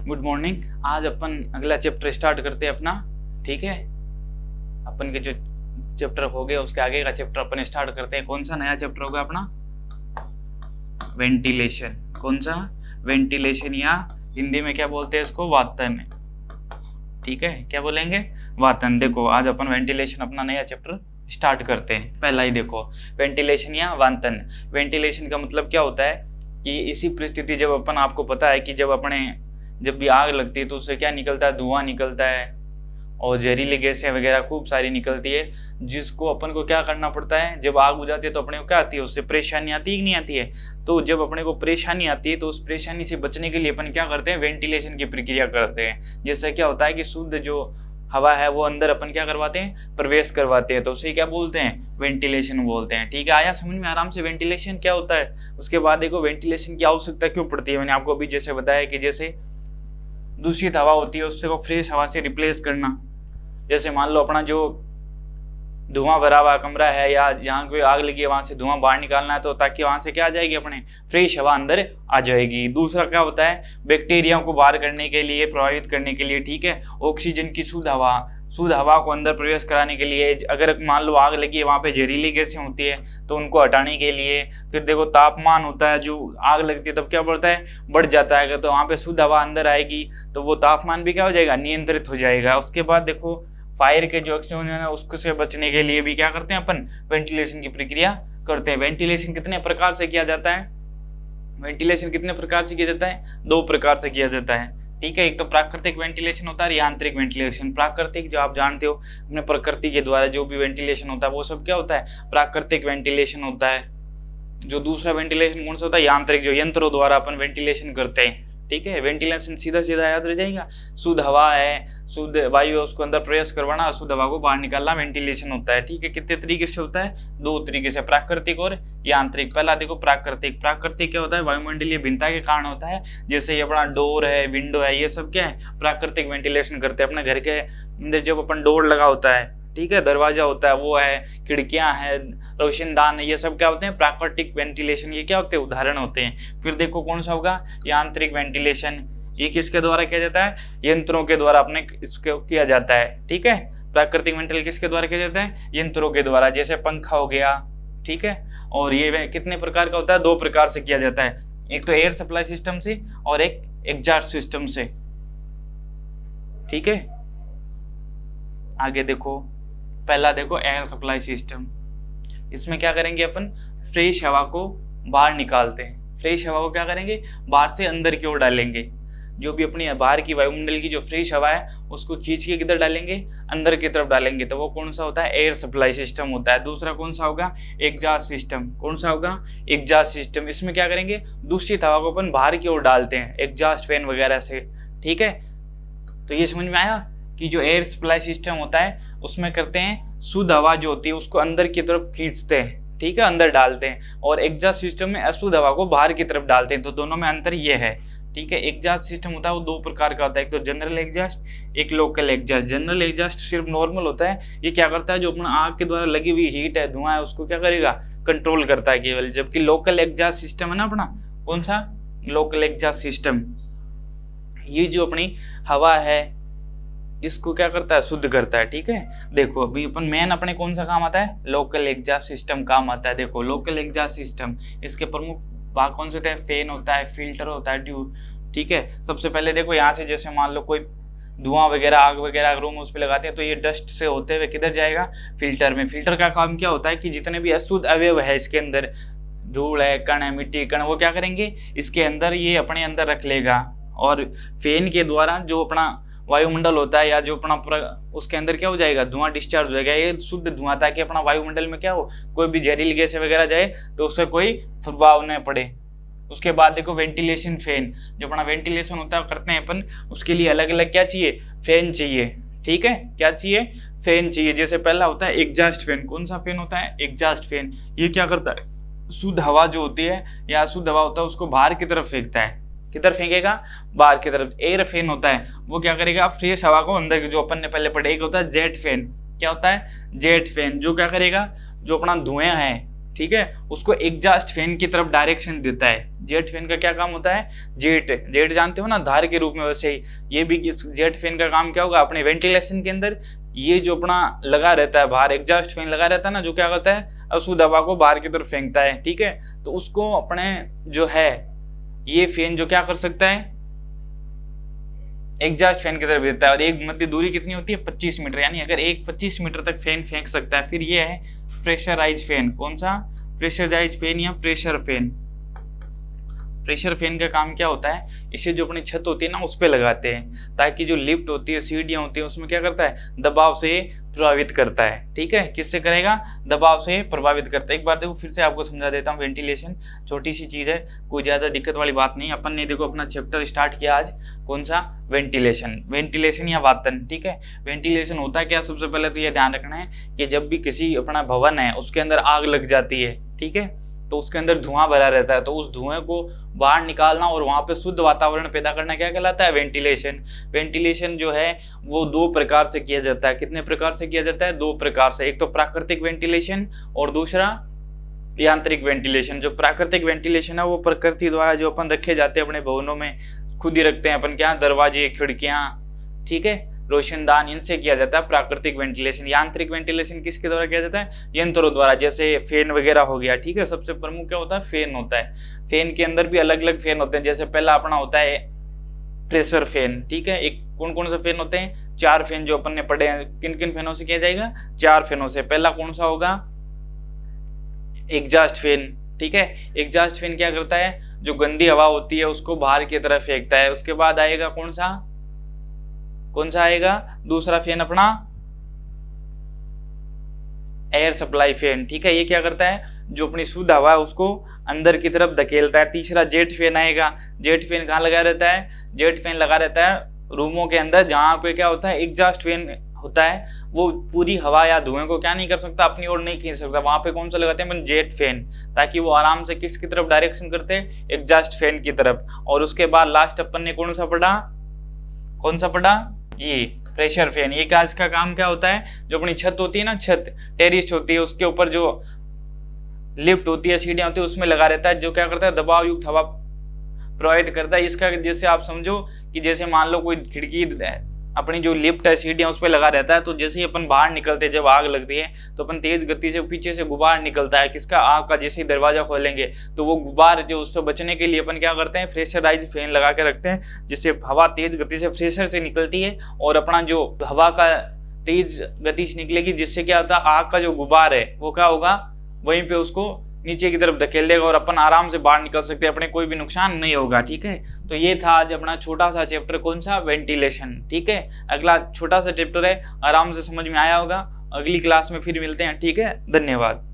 Good morning. आज अपन अगला chapter start करते हैं अपना। ठीक है, अपन के जो चैप्टर हो गए उसके आगे का चैप्टर अपन स्टार्ट करते हैं। कौन सा नया चैप्टर होगा अपना? वेंटिलेशन। कौन सा? वेंटिलेशन, या हिंदी में क्या बोलते हैं इसको? वातन। ठीक है, क्या बोलेंगे? वातन। देखो आज अपन वेंटिलेशन अपना नया चैप्टर स्टार्ट करते हैं। पहला ही देखो, वेंटिलेशन या वातन। वेंटिलेशन का मतलब क्या होता है कि इसी परिस्थिति, जब अपन, आपको पता है कि जब भी आग लगती है तो उससे क्या निकलता है? धुआं निकलता है और जहरीली गैसें वगैरह खूब सारी निकलती है, जिसको अपन को क्या करना पड़ता है? जब आग बुझाती है तो अपने को क्या आती है? उससे परेशानी आती है कि नहीं आती है? तो जब अपने को परेशानी आती है तो उस परेशानी से बचने के लिए अपन क्या करते हैं? वेंटिलेशन की प्रक्रिया करते हैं। जिससे क्या होता है कि शुद्ध जो हवा है वो अंदर अपन क्या करवाते हैं? प्रवेश करवाते हैं। तो उसे क्या बोलते हैं? वेंटिलेशन बोलते हैं। ठीक है, आया समझ में आराम से वेंटिलेशन क्या होता है? उसके बाद देखो वेंटिलेशन की आवश्यकता क्यों पड़ती है। मैंने आपको अभी जैसे बताया कि जैसे दूषित हवा होती है उससे को फ्रेश हवा से रिप्लेस करना। जैसे मान लो अपना जो धुआं भरा हुआ कमरा है या जहाँ कोई आग लगी है वहां से धुआं बाहर निकालना है, तो ताकि वहां से क्या आ जाएगी? अपने फ्रेश हवा अंदर आ जाएगी। दूसरा क्या होता है? बैक्टीरिया को बाहर करने के लिए, प्रभावित करने के लिए। ठीक है, ऑक्सीजन की शुद्ध हवा को अंदर प्रवेश कराने के लिए। अगर मान लो आग लगी है वहां पे जहरीली गैसें होती है तो उनको हटाने के लिए। फिर देखो तापमान होता है, जो आग लगती है तब क्या बढ़ता है? बढ़ जाता है। तो वहां पे शुद्ध हवा अंदर आएगी तो वो तापमान भी क्या हो जाएगा? नियंत्रित हो जाएगा। उसके बाद देखो फायर के जो एक्सचेंज है उसको से बचने के लिए भी क्या करते हैं अपन? वेंटिलेशन की प्रक्रिया करते हैं। वेंटिलेशन कितने प्रकार से किया जाता है? वेंटिलेशन कितने प्रकार से किया जाता है? 2 प्रकार से किया जाता है। ठीक है, एक तो प्राकृतिक वेंटिलेशन होता है, यांत्रिक वेंटिलेशन। प्राकृतिक जो आप जानते हो अपने प्रकृति के द्वारा जो भी वेंटिलेशन होता है वो सब क्या होता है? प्राकृतिक वेंटिलेशन होता है। जो दूसरा वेंटिलेशन कौन सा होता है? यांत्रिक, जो यंत्रों द्वारा अपन वेंटिलेशन करते हैं। ठीक है, वेंटिलेशन सीधा सीधा याद रह जाएगा। शुद्ध हवा है, शुद्ध वायु है, उसको अंदर प्रवेश करवाना, शुद्ध हवा को बाहर निकालना वेंटिलेशन होता है। ठीक है, कितने तरीके से होता है? 2 तरीके से, प्राकृतिक और यांत्रिक। पहला देखो प्राकृतिक। प्राकृतिक क्या होता है? वायुमंडलीय भिन्नता के कारण होता है। जैसे ये अपना डोर है, विंडो है, ये सब क्या है? प्राकृतिक वेंटिलेशन करते हैं। अपने घर के अंदर जब अपन डोर लगा होता है, ठीक है, दरवाजा होता है, वो है, खिड़कियां हैं, रोशनदान है, ये सब क्या होते हैं? प्राकृतिक वेंटिलेशन। ये क्या होते हैं? उदाहरण होते हैं। फिर देखो कौन सा होगा? यांत्रिक वेंटिलेशन। ये किसके द्वारा किया जाता है? यंत्रों के द्वारा अपने इसको किया जाता है। ठीक है, प्राकृतिक वेंटिलेशन किसके द्वारा किया जाता है? यंत्रों के द्वारा, जैसे पंखा हो गया। ठीक है, और ये कितने प्रकार का होता है? 2 प्रकार से किया जाता है। एक तो एयर सप्लाई सिस्टम से और एक एग्जॉस्ट सिस्टम से। ठीक है, आगे देखो, पहला देखो एयर सप्लाई सिस्टम। इसमें क्या करेंगे अपन? फ्रेश हवा को बाहर निकालते हैं। फ्रेश हवा को क्या करेंगे? बाहर से अंदर की ओर डालेंगे। जो भी अपनी बाहर की वायुमंडल की जो फ्रेश हवा है उसको खींच के किधर डालेंगे? अंदर की तरफ डालेंगे। तो वो कौन सा होता है? एयर सप्लाई सिस्टम होता है। दूसरा कौन सा होगा? Exhaust system. कौन सा होगा? Exhaust system. इसमें क्या करेंगे? दूषित हवा को अपन बाहर की ओर डालते हैं एग्जॉस्ट फैन वगैरह से। ठीक है, तो ये समझ में आया कि जो एयर सप्लाई सिस्टम होता है उसमें करते हैं शुद्ध हवा जो होती है उसको अंदर की तरफ खींचते हैं। ठीक है, अंदर डालते हैं। और एग्जॉस्ट सिस्टम में अशुद्ध हवा को बाहर की तरफ डालते हैं। तो दोनों में अंतर ये है। ठीक है, एग्जॉस्ट सिस्टम होता है वो 2 प्रकार का होता है। एक तो जनरल एग्जॉस्ट, एक लोकल एग्जॉस्ट। जनरल एग्जॉस्ट सिर्फ नॉर्मल होता है। ये क्या करता है? जो अपना आग के द्वारा लगी हुई हीट है, धुआं है, उसको क्या करेगा? कंट्रोल करता है केवल। जबकि लोकल एग्जॉस्ट सिस्टम है ना अपना, कौन सा? लोकल एग्जॉस्ट सिस्टम, ये जो अपनी हवा है इसको क्या करता है? शुद्ध करता है। ठीक है, देखो अभी अपन मेन अपने कौन सा काम आता है? लोकल एग्जॉस्ट सिस्टम काम आता है। देखो लोकल एग्जॉस्ट सिस्टम, इसके प्रमुख भाग कौन से होते हैं? फैन होता है, फिल्टर होता है, ट्यूब। ठीक है, सबसे पहले देखो यहाँ से जैसे मान लो कोई धुआं वगैरह, आग वगैरह रूम उस पर लगाते हैं तो ये डस्ट से होते हुए किधर जाएगा? फिल्टर में। फिल्टर का काम क्या होता है कि जितने भी अशुद्ध अवयव है इसके अंदर, धूल है, कण है, मिट्टी कण, वो क्या करेंगे? इसके अंदर ये अपने अंदर रख लेगा। और फैन के द्वारा जो अपना वायुमंडल होता है या जो अपना उसके अंदर क्या हो जाएगा? धुआं डिस्चार्ज हो जाएगा। ये शुद्ध धुआं, ताकि अपना वायुमंडल में क्या हो? कोई भी जहरीली गैस वगैरह जाए तो उससे कोई प्रभाव न पड़े। उसके बाद देखो वेंटिलेशन फैन। जो अपना वेंटिलेशन होता है करते हैं अपन, उसके लिए अलग अलग क्या चाहिए? फैन चाहिए। ठीक है, क्या चाहिए? फैन चाहिए। जैसे पहला होता है एग्जॉस्ट फैन। कौन सा फैन होता है? Exhaust fan. ये क्या करता है? शुद्ध हवा जो होती है या शुद्ध हवा होता है उसको बाहर की तरफ फेंकता है। किधर फेंकेगा? बाहर की तरफ। एयर फैन होता है वो क्या करेगा? फ्रेश हवा को अंदर, जो अपन ने पहले पढ़ा। एक होता है जेट फैन। क्या होता है? जेट फैन, जो क्या करेगा? जो अपना धुआं है, ठीक है, उसको एग्जॉस्ट फैन की तरफ डायरेक्शन देता है। जेट फैन का क्या काम होता है, जेट जानते हो ना, धार के रूप में, वैसे ही ये भी जेट फैन का काम क्या होगा, अपने वेंटिलेशन के अंदर ये जो अपना लगा रहता है बाहर, एग्जॉस्ट फैन लगा रहता है ना, जो क्या करता है अशुद्ध हवा को बाहर की तरफ फेंकता है, ठीक है। तो उसको अपने जो है ये फैन जो क्या कर सकता है, एग्जॉस्ट फैन की तरफ देता है। और एक मध्य दूरी कितनी होती है, 25 मीटर, यानी अगर एक 25 मीटर तक फैन फेंक सकता है। फिर ये है प्रेशराइज फैन। कौन सा, प्रेशराइज फैन या प्रेशर फैन। प्रेशर फैन का काम क्या होता है, इसे जो अपनी छत होती है ना उस पे लगाते हैं, ताकि जो लिफ्ट होती है, सीढ़ियां होती है, उसमें क्या करता है, दबाव से प्रभावित करता है, ठीक है। किससे करेगा, दबाव से प्रभावित करता है। एक बार देखो फिर से आपको समझा देता हूँ। वेंटिलेशन छोटी सी चीज है, कोई ज्यादा दिक्कत वाली बात नहीं। अपन ने देखो अपना चैप्टर स्टार्ट किया आज, कौन सा, वेंटिलेशन। वेंटिलेशन या वातन, ठीक है। वेंटिलेशन होता है क्या, सबसे पहले तो ये ध्यान रखना है कि जब भी किसी अपना भवन है उसके अंदर आग लग जाती है, ठीक है, तो उसके अंदर धुआं भरा रहता है, तो उस धुएं को बाहर निकालना और वहां पे शुद्ध वातावरण पैदा करना क्या कहलाता है, वेंटिलेशन। वेंटिलेशन जो है वो दो प्रकार से किया जाता है। कितने प्रकार से किया जाता है, दो प्रकार से। एक तो प्राकृतिक वेंटिलेशन और दूसरा यांत्रिक वेंटिलेशन। जो प्राकृतिक वेंटिलेशन है वो प्रकृति द्वारा जो अपन रखे जाते हैं अपने भवनों में, खुद ही रखते हैं अपन, क्या, दरवाजे, खिड़कियां, ठीक है, रोशनदान, इनसे किया जाता है प्राकृतिक वेंटिलेशन। यांत्रिक वेंटिलेशन किसके द्वारा किया जाता है, यंत्रों द्वारा, जैसे फैन वगैरह हो गया, ठीक है। सबसे प्रमुख क्या होता है, फैन होता है। फैन के अंदर भी अलग अलग फैन होते हैं। जैसे पहला अपना होता है प्रेशर फैन, ठीक है। एक कौन कौन से फैन होते हैं, 4 फैन जो अपन ने पढ़े हैं। किन किन फैनों से किया जाएगा, 4 फैनों से। पहला कौन सा होगा, एग्जॉस्ट फैन, ठीक है। एग्जॉस्ट फैन क्या करता है, जो गंदी हवा होती है उसको बाहर की तरफ फेंकता है। उसके बाद आएगा कौन सा आएगा, दूसरा फैन अपना एयर सप्लाई फैन, ठीक है। ये क्या करता है, जो अपनी शुद्ध हवा है उसको अंदर की तरफ धकेलता है। तीसरा जेट फैन आएगा। जेट फैन कहाँ लगा रहता है, जेट फैन लगा रहता है रूमों के अंदर, जहां पे क्या होता है, एग्जॉस्ट फैन होता है, वो पूरी हवा या धुएं को क्या नहीं कर सकता, अपनी ओर नहीं खींच सकता। वहां पे कौन सा लगाते हैं अपन, जेट फैन, ताकि वो आराम से किसकी तरफ डायरेक्शन करते हैं, एग्जॉस्ट फैन की तरफ। और उसके बाद लास्ट अपन ने कौन सा पढ़ा, ये प्रेशर फैन। ये क्या, इसका काम क्या होता है, जो अपनी छत होती है ना, छत टेरिस होती है, उसके ऊपर जो लिफ्ट होती है, सीढ़ियां होती है, उसमें लगा रहता है, जो क्या करता है, दबाव युक्त हवा प्रवाहित करता है। इसका जैसे आप समझो कि जैसे मान लो कोई खिड़की, अपनी जो लिफ्ट है, सीढ़ियां, उस पर लगा रहता है, तो जैसे ही अपन बाहर निकलते हैं, जब आग लगती है तो अपन तेज गति से पीछे से गुबार निकलता है, किसका, आग का। जैसे ही दरवाजा खोलेंगे तो वो गुबार जो, उससे बचने के लिए अपन क्या करते हैं, प्रेशराइज फैन लगा के रखते हैं, जिससे हवा तेज गति से प्रेशर से निकलती है और अपना जो हवा का तेज गति से निकलेगी, जिससे क्या होता है, आग का जो गुबार है वो क्या होगा, वहीं पे उसको नीचे की तरफ धकेल देगा और अपन आराम से बाहर निकल सकते हैं, अपने कोई भी नुकसान नहीं होगा, ठीक है। तो ये था आज अपना छोटा सा चैप्टर, कौन सा, वेंटिलेशन, ठीक है। अगला छोटा सा चैप्टर है, आराम से समझ में आया होगा। अगली क्लास में फिर मिलते हैं, ठीक है। धन्यवाद।